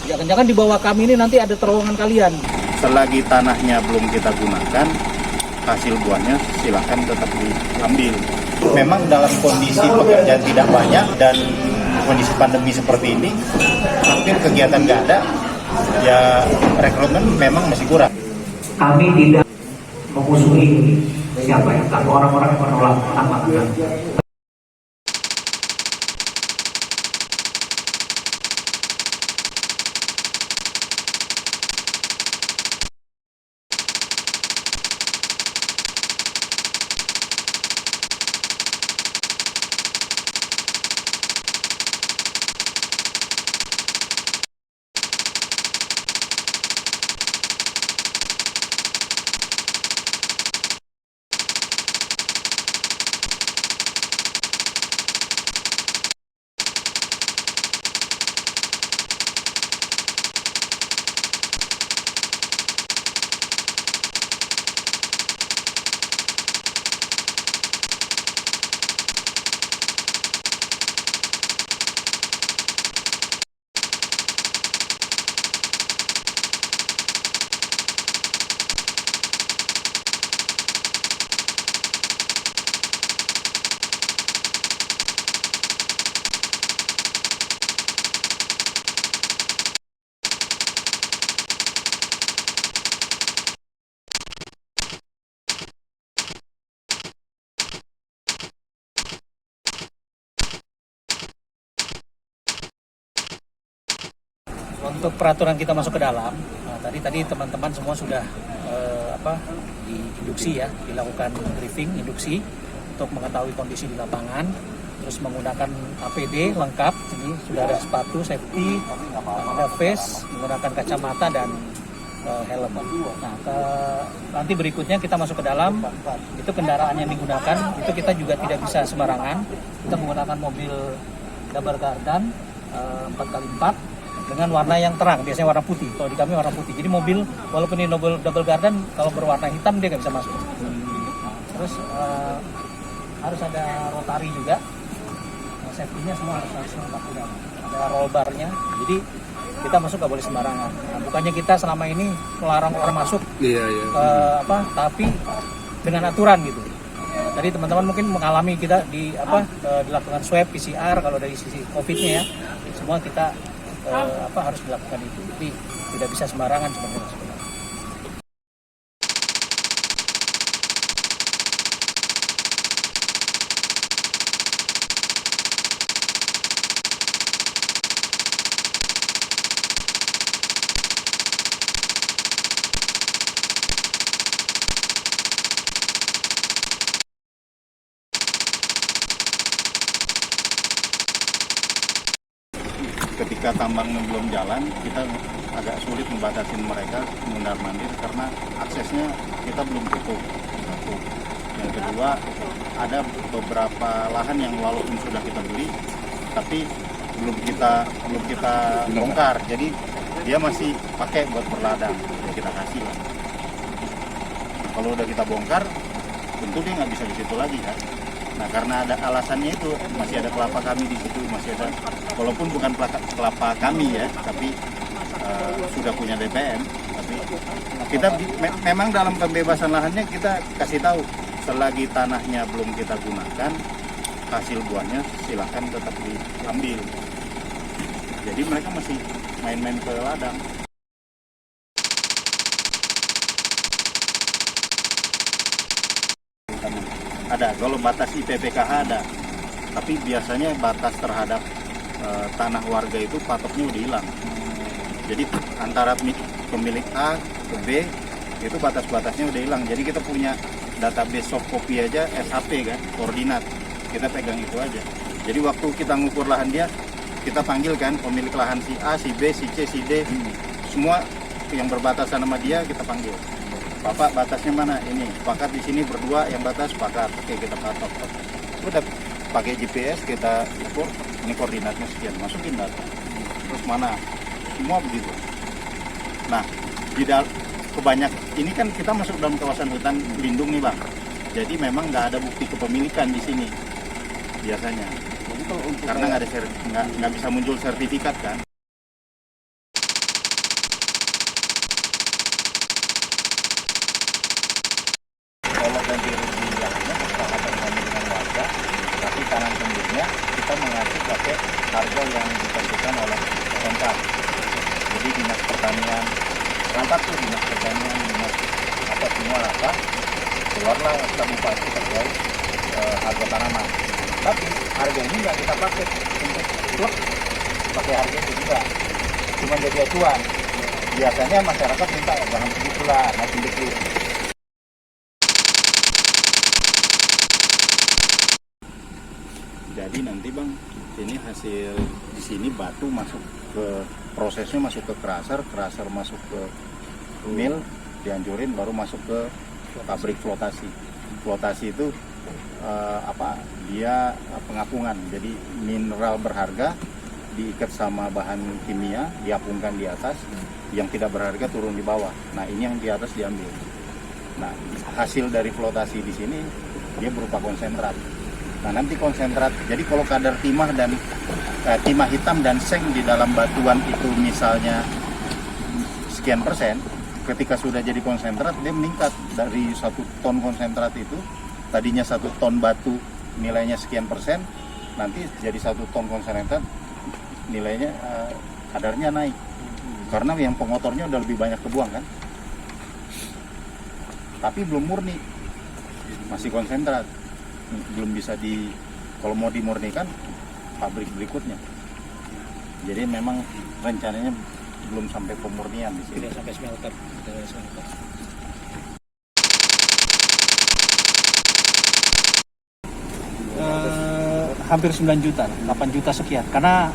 Jangan-jangan di bawah kami ini nanti ada terowongan kalian. Selagi tanahnya belum kita gunakan, hasil buahnya silakan tetap diambil. Memang dalam kondisi pekerjaan tidak banyak dan kondisi pandemi seperti ini, hampir kegiatan nggak ada, ya rekrutmen memang masih kurang. Kami tidak memusuhi siapa ya, tapi orang-orang yang menolak tambang. Untuk peraturan kita masuk ke dalam, tadi teman-teman semua sudah diinduksi ya, dilakukan briefing, induksi untuk mengetahui kondisi di lapangan, terus menggunakan APD lengkap, ini sudah ada sepatu safety, ada face, menggunakan kacamata dan helm. Nah, nanti berikutnya kita masuk ke dalam, itu kendaraan yang digunakan, itu kita juga tidak bisa sembarangan, kita menggunakan mobil double garden 4x4 dengan warna yang terang, biasanya warna putih. Kalau di kami warna putih. Jadi mobil, walaupun ini double garden, kalau berwarna hitam dia nggak bisa masuk. Terus harus ada rotary juga. Safety-nya semua harus lengkap juga. Ada roll bar-nya. Jadi kita masuk nggak boleh sembarangan. Nah, bukannya kita selama ini melarang orang masuk, tapi dengan aturan gitu. Tadi teman-teman mungkin mengalami kita dilakukan swab PCR kalau dari sisi COVID-nya ya. Semua kita harus dilakukan itu, jadi tidak bisa sembarangan sebenarnya. Ketika tambangnya belum jalan, kita agak sulit membatasi mereka mundar-mandir karena aksesnya kita belum tutup. Satu. Yang kedua, ada beberapa lahan yang walaupun sudah kita beli, tapi belum kita bongkar. Jadi dia masih pakai buat berladang. Ya kita kasih lah. Kalau udah kita bongkar, tentu dia nggak bisa di situ lagi kan. Nah, karena ada alasannya itu, masih ada kelapa kami di situ, masih ada, walaupun bukan kelapa kami ya, tapi sudah punya DPM. Tapi kita memang dalam pembebasan lahannya kita kasih tahu, selagi tanahnya belum kita gunakan, hasil buahnya silakan tetap diambil. Jadi mereka masih main-main ke ladang. Ada, kalau batas IPPKH ada, tapi biasanya batas terhadap tanah warga itu patoknya udah hilang. Jadi antara pemilik A ke B itu batas-batasnya udah hilang. Jadi kita punya database soft copy aja, SHP kan, koordinat, kita pegang itu aja. Jadi waktu kita ngukur lahan dia, kita panggil kan pemilik lahan si A, si B, si C, si D, semua yang berbatasan sama dia kita panggil. Bapak batasnya mana? Ini sepakat di sini berdua yang batas sepakat. Oke, kita patok. Udah pakai GPS kita ukur, ini koordinatnya sekian, masukin data. Terus mana? Semua begitu. Nah, kebanyak ini kan kita masuk dalam kawasan hutan lindung nih Bang. Jadi memang nggak ada bukti kepemilikan di sini biasanya. Jadi kalau karena nggak bisa muncul sertifikat kan. kalau ganti rugi lahannya kesepakatan kami dengan warga, tapi tanam tembusnya kita mengacu pakai harga yang ditentukan oleh Pemkab. Jadi dinas pertanian, rapat tuh dinas pertanian, dinas apa semua rapat, keluarlah SK Bupati terkait harga tanaman. Tapi harga ini nggak kita pakai untuk klub, pakai harga itu juga, cuma jadi acuan. Biasanya masyarakat minta jangan begitulah, naikin dikit. Jadi nanti bang, ini hasil di sini batu masuk ke prosesnya, masuk ke crusher masuk ke mill, dihancurin baru masuk ke pabrik flotasi. Flotasi itu dia pengapungan. Jadi mineral berharga diikat sama bahan kimia, diapungkan di atas, yang tidak berharga turun di bawah. Nah ini yang di atas diambil. Nah hasil dari flotasi di sini dia berupa konsentrat. Nah nanti konsentrat, jadi kalau kadar timah dan timah hitam dan seng di dalam batuan itu misalnya sekian persen, ketika sudah jadi konsentrat dia meningkat dari 1 ton konsentrat itu, tadinya 1 ton batu nilainya sekian persen, nanti jadi 1 ton konsentrat nilainya kadarnya naik, karena yang pengotornya udah lebih banyak kebuang kan, tapi belum murni, masih konsentrat. Belum bisa kalau mau dimurnikan pabrik berikutnya. Jadi memang rencananya belum sampai pemurnian di sini. Tidak sampai smelter. Hampir 9 juta, 8 juta sekian. Karena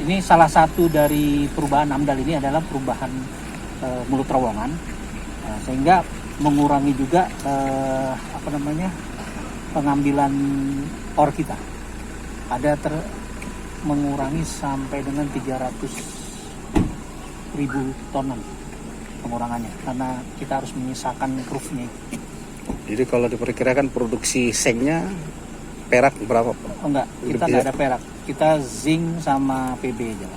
ini salah satu dari perubahan AMDAL ini adalah perubahan mulut terowongan, sehingga mengurangi juga pengambilan ore kita. Ada mengurangi sampai dengan 300.000 tonan pengurangannya, karena kita harus menyisakan roof-nya. Jadi kalau diperkirakan produksi sengnya perak berapa? Oh enggak, kita nggak ada perak. Kita zinc sama PB aja.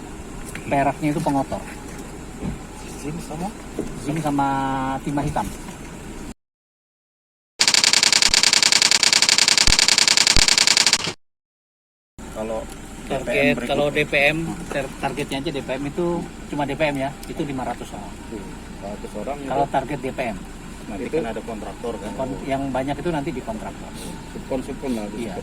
Peraknya itu pengotor. Zinc sama timah hitam. Kalau DPM targetnya aja DPM itu cuma DPM ya, itu 500 orang. 100 orang. Kalau target DPM. Nanti kan ada kontraktor kan. Yang banyak itu nanti di kontraktor. Subkon lah. Iya.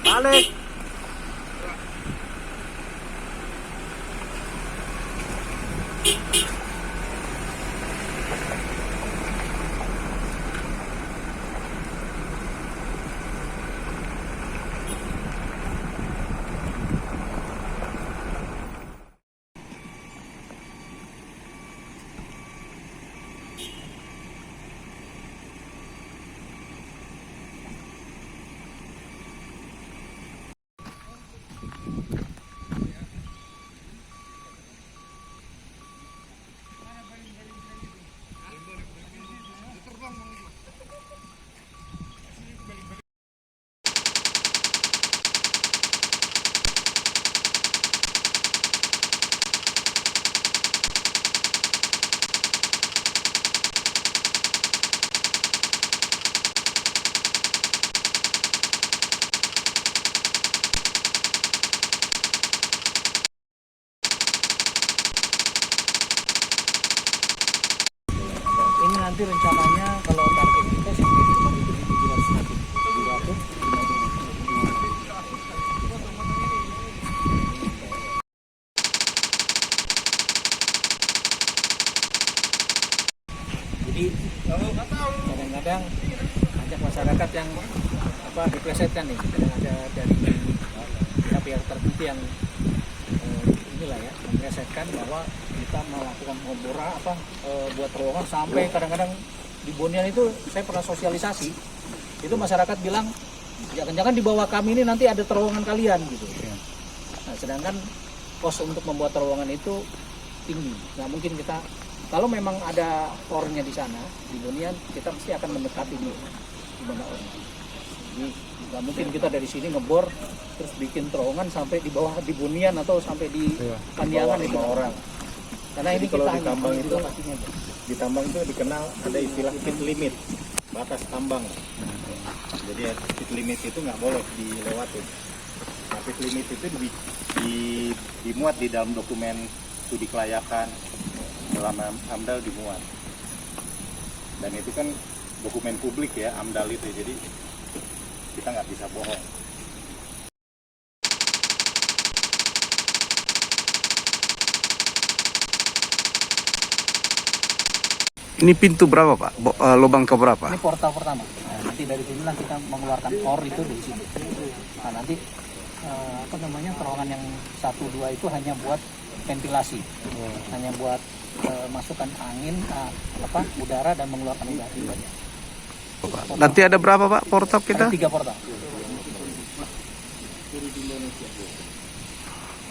Balik. Ini nanti rencananya kalau target kita sampai dengan itu di 700 nanti. 700. Jadi kadang-kadang ajak masyarakat yang diplesetkan nih, ada dari pihak tertentu yang inilah ya memplesetkan bahwa kita melakukan pembora buat terowongan sampai kadang-kadang di Bonian itu saya pernah sosialisasi, itu masyarakat bilang jangan-jangan di bawah kami ini nanti ada terowongan kalian gitu. Nah, sedangkan kos untuk membuat terowongan itu tinggi, nggak mungkin kita kalau memang ada ornya di sana di Bonian, kita pasti akan mendekati di mana ornya. Jadi nggak mungkin kita dari sini ngebor terus bikin terowongan sampai di bawah di Bunian atau sampai di Pandiangan itu orang. Karena ini kalau kita di tambang itu pastinya. di tambang itu dikenal ada istilah pit limit, batas tambang. Jadi pit limit itu nggak boleh dilewati. Nah, pit limit itu dimuat di dalam dokumen studi kelayakan, dalam AMDAL dimuat. Dan itu kan dokumen publik ya AMDAL itu, jadi kita nggak bisa bohong. Ini pintu berapa Pak? Lubang ke berapa? Ini portal pertama. Nah, nanti dari sinilah kita mengeluarkan or itu dari sini. Nah, nanti terowongan yang 1, 2 itu hanya buat ventilasi, hanya buat masukkan angin, udara dan mengeluarkan udara. Nanti ada berapa Pak portal kita? Ada 3 portal.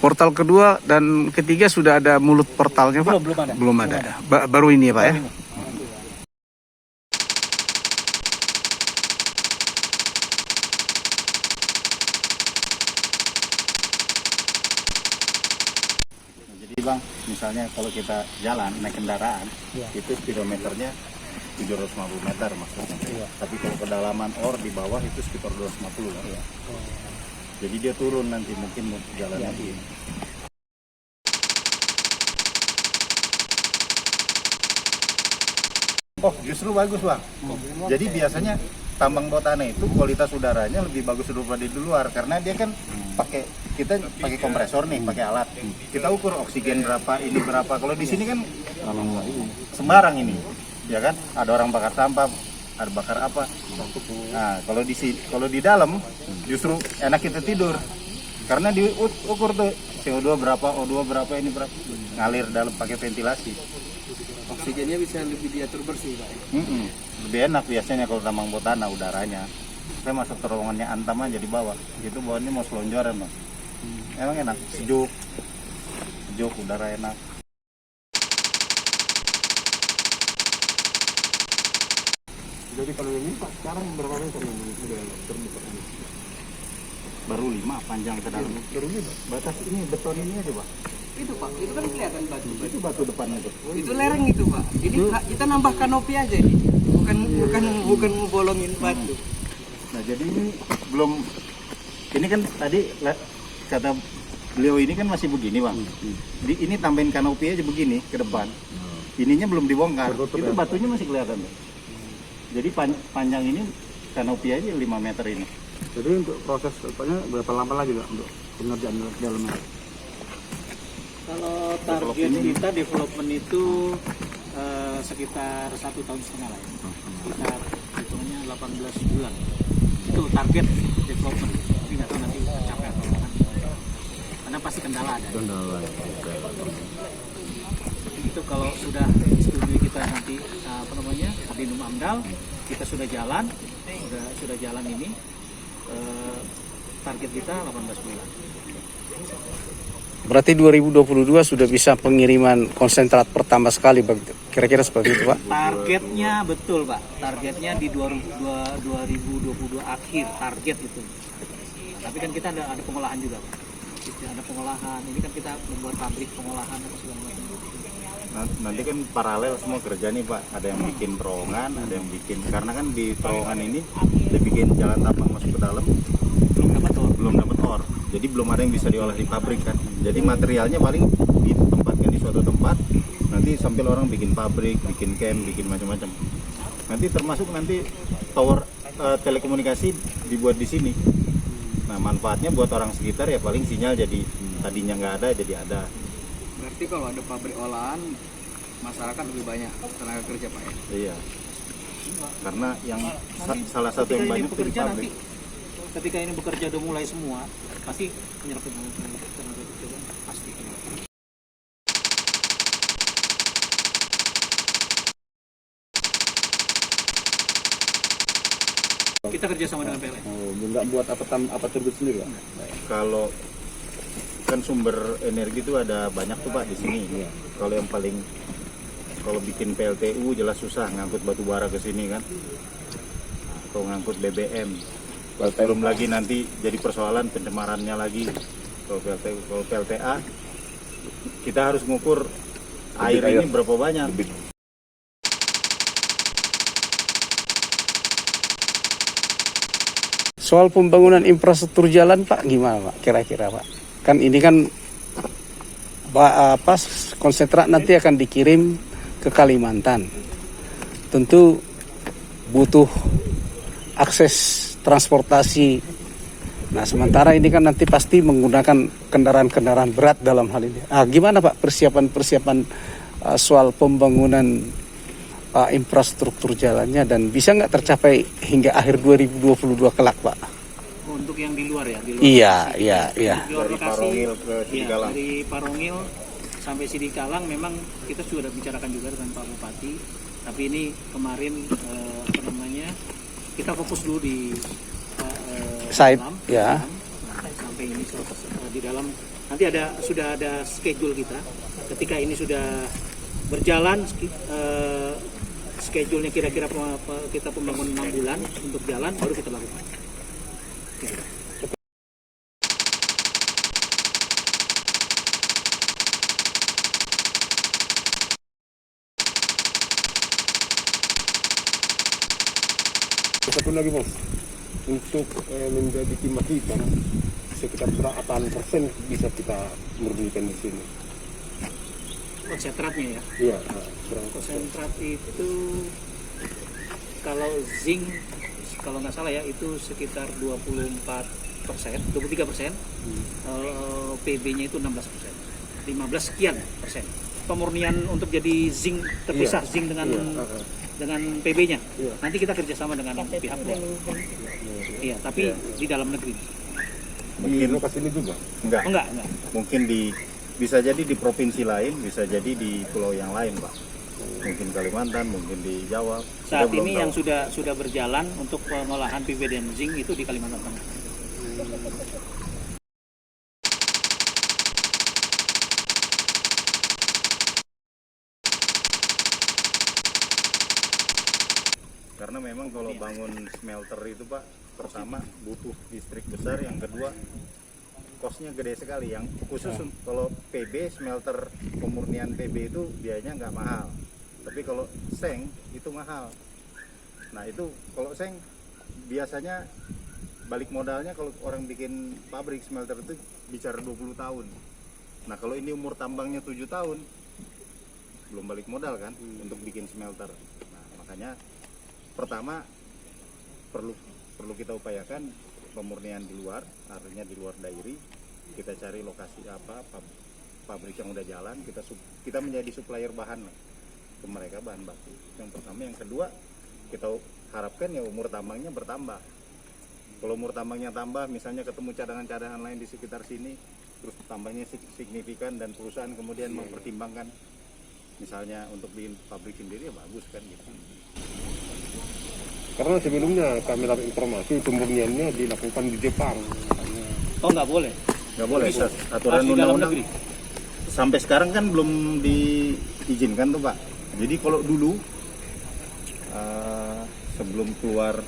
Portal kedua dan ketiga sudah ada mulut portalnya Pak? Belum ada. Belum ada. Baru ini ya Pak ya? Ini. Jadi Bang, misalnya kalau kita jalan naik kendaraan, itu speedometernya 750 meter maksudnya. Tapi kalau kedalaman or di bawah itu sekitar 250. Jadi dia turun nanti mungkin jalan lagi. Oh, justru bagus Bang. Jadi biasanya tambang bawah tanah itu kualitas udaranya lebih bagus daripada di luar karena dia kan kita pakai kompresor nih, pakai alat. Kita ukur oksigen berapa, ini berapa. Kalau di sini kan sembarang ini, ya kan? Ada orang bakar sampah, ada bakar apa. Nah, kalau di dalam justru enak kita tidur. Karena diukur tuh CO2 berapa, O2 berapa, ini berapa. Ngalir dalam pakai ventilasi. Oksigennya bisa lebih diatur bersih Pak. Lebih enak biasanya kalau tambang bawah tanah udaranya. Saya masuk terowongannya Antam aja di bawah. Itu bawahnya mau selonjoran Bang. Emang enak, sejuk, udara enak. Jadi kalau ini Pak sekarang berapa meter yang terbuka ini? Baru 5 panjang ke dalam. Baru 5. Batas ini beton ini aja Pak. Itu Pak, itu kan kelihatan batu. Itu batu depannya tuh. Itu lereng itu Pak. Ini kita nambah kanopi aja ini. Bukan ngebolongin batu. Nah jadi ini belum, ini kan tadi kata beliau ini kan masih begini Bang. Ini tambahin kanopi aja begini ke depan. Ininya belum dibongkar. Itu batunya masih kelihatan tuh. Jadi panjang ini kanopi aja 5 meter ini. Jadi untuk proses berapa lama lagi Pak untuk pengerjaan dalamnya? Kalau target kita development itu sekitar 1,5 tahun lah ya. Sekitar hitungannya 18 bulan. Itu target development. Tapi nggak tahu nanti tercapai atau enggak. Karena pasti kendala ada. Itu kalau sudah studi kita nanti Kabinum AMDAL, kita sudah jalan ini, target kita 18 bulan. Berarti 2022 sudah bisa pengiriman konsentrat pertama sekali, kira-kira seperti itu Pak? Targetnya betul Pak, targetnya di 2022 akhir target itu. Tapi kan kita ada pengolahan juga Pak. Ada pengolahan, ini kan kita membuat pabrik pengolahan dan segala macam. Nanti kan paralel semua kerja nih Pak. Ada yang bikin terowongan, ada yang bikin, karena kan di terowongan ini dibikin jalan tambang masuk ke dalam belum dapat or. Jadi belum ada yang bisa diolah di pabrik kan. Jadi materialnya paling ditempatkan di suatu tempat. Nanti sampai orang bikin pabrik, bikin camp, bikin macam-macam. Nanti termasuk nanti tower telekomunikasi dibuat di sini. Nah manfaatnya buat orang sekitar ya paling sinyal jadi tadinya nggak ada jadi ada. Berarti kalau ada pabrik olahan masyarakat lebih banyak tenaga kerja Pak ya? Iya. Karena yang salah satu yang banyak itu di pabrik. ketika ini bekerja udah mulai semua, pasti menyerap tenaga kerja pasti. Kita kerjasama dengan PLN. Oh, nggak buat apa turbin sendiri Pak? Kalau kan sumber energi itu ada banyak tuh Pak di sini. Kalau yang paling kalau bikin PLTU jelas susah ngangkut batu bara ke sini kan, atau ngangkut BBM. Belum lagi nanti jadi persoalan pencemarannya lagi. Kalau PLTU, kalau PLTA kita harus ngukur air ini berapa banyak. Soal pembangunan infrastruktur jalan Pak, gimana Pak kira-kira Pak? Kan ini kan konsentrat nanti akan dikirim ke Kalimantan. Tentu butuh akses transportasi. Nah sementara ini kan nanti pasti menggunakan kendaraan-kendaraan berat dalam hal ini. Gimana Pak persiapan soal pembangunan infrastruktur jalannya dan bisa nggak tercapai hingga akhir 2022 kelak Pak? Untuk yang di luar ya? Di luar Iya. Di luar Dari lokasi, Parongil ke ya, Sidikalang. dari Parongil sampai Sidikalang memang kita sudah bicarakan juga dengan Pak Bupati. Tapi ini kemarin kita fokus dulu di Site, dalam, ya. sampai ini di dalam. Nanti sudah ada schedule kita. Ketika ini sudah berjalan, schedule-nya kira-kira kita pembangunan 6 bulan untuk jalan, baru kita lakukan. Satu lagi Bos, untuk menjadi timah kita sekitar berapa persen bisa kita murnikan di sini? Konsentratnya ya. Iya, berapa persen? Konsentrat itu kalau zinc kalau nggak salah ya itu sekitar 23%. PB-nya itu 16%, 15 sekian persen. Pemurnian untuk jadi zinc terpisah zinc dengan PB-nya. Nanti kita kerjasama dengan pihak luar. Iya, tapi di dalam negeri. Di lokasi ini juga? Enggak. Mungkin bisa jadi di provinsi lain, bisa jadi di pulau yang lain, Pak. Mungkin Kalimantan, mungkin di Jawa. Saat Kita belum ini tahu. yang sudah berjalan untuk pengolahan PB dan zinc itu di Kalimantan Tengah. Karena memang kalau bangun smelter itu Pak, pertama butuh listrik besar, yang kedua kosnya gede sekali. Yang khusus kalau PB, smelter pemurnian PB itu biayanya nggak mahal, tapi kalau seng itu mahal. Nah itu kalau seng biasanya balik modalnya kalau orang bikin pabrik smelter itu bicara 20 tahun. Nah kalau ini umur tambangnya 7 tahun, belum balik modal kan untuk bikin smelter. Nah makanya pertama perlu kita upayakan pemurnian di luar, artinya di luar dairi. Kita cari lokasi pabrik yang udah jalan, kita menjadi supplier bahan ke mereka, bahan baku. Yang pertama, yang kedua kita harapkan ya umur tambangnya bertambah. Kalau umur tambangnya tambah, misalnya ketemu cadangan-cadangan lain di sekitar sini, terus tambahnya signifikan dan perusahaan kemudian mempertimbangkan misalnya untuk bikin pabrik sendiri, ya bagus kan gitu. Karena sebelumnya kami dapat informasi pemurniannya dilakukan di Jepang. Oh nggak boleh? Nggak boleh, Bisa. aturan Harus di dalam undang-undang negeri. sampai sekarang kan belum diizinkan tuh Pak. Jadi kalau dulu sebelum keluar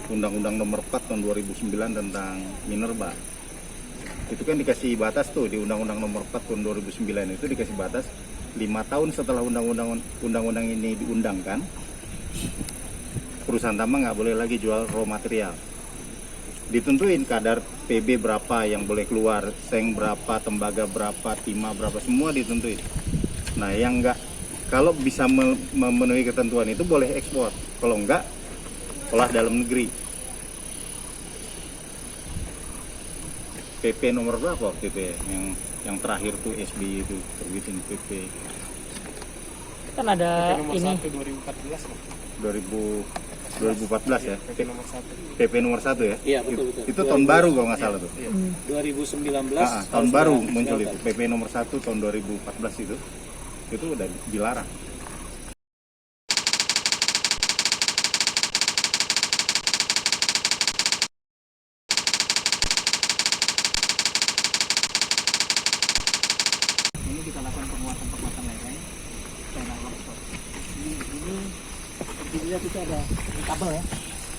Undang-Undang Nomor 4 Tahun 2009 tentang Minerba, itu kan dikasih batas tuh di Undang-Undang Nomor 4 Tahun 2009 itu dikasih batas 5 tahun setelah undang-undang ini diundangkan, perusahaan tambang nggak boleh lagi jual raw material. Ditentuin kadar PB berapa yang boleh keluar, seng berapa, tembaga berapa, timah berapa, semua ditentuin. Nah yang nggak, kalau bisa memenuhi ketentuan itu boleh ekspor, kalau enggak olah dalam negeri. PP nomor berapa waktu itu ya? Yang terakhir tuh SBY itu terbitin PP. Kan ada ini 2014 ya. PP nomor 1 ya. Iya, betul. Itu tahun baru kalau nggak salah tuh. 2019 Tahun baru muncul itu PP nomor 1 tahun 2014 itu udah dilarang. Ini kita lakukan penguatan lereng tanah longsor. Ini seperti dilihat itu ada kabel ya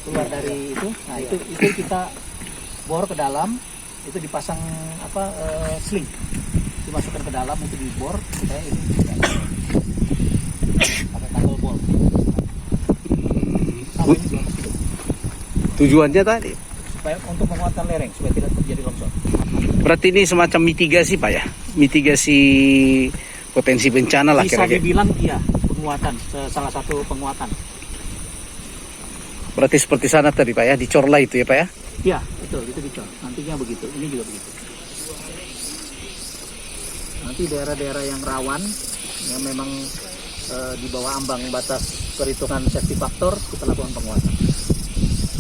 keluar dari itu. Nah itu kita bor ke dalam, itu dipasang sling, dimasukkan ke dalam untuk dibor supaya ini pakai kabel bor. Sama ini juga kecil. Tujuannya tadi Supaya untuk menguatkan lereng supaya tidak terjadi longsor. berarti ini semacam mitigasi Pak ya, mitigasi potensi bencana lah Bisa kira-kira. dibilang iya penguatan, salah satu penguatan. Berarti seperti sana tadi Pak ya, di Corla itu ya Pak ya. Iya betul, itu dicor. Nantinya begitu, ini juga begitu. Nanti daerah-daerah yang rawan yang memang di bawah ambang batas perhitungan safety factor kita lakukan penguatan.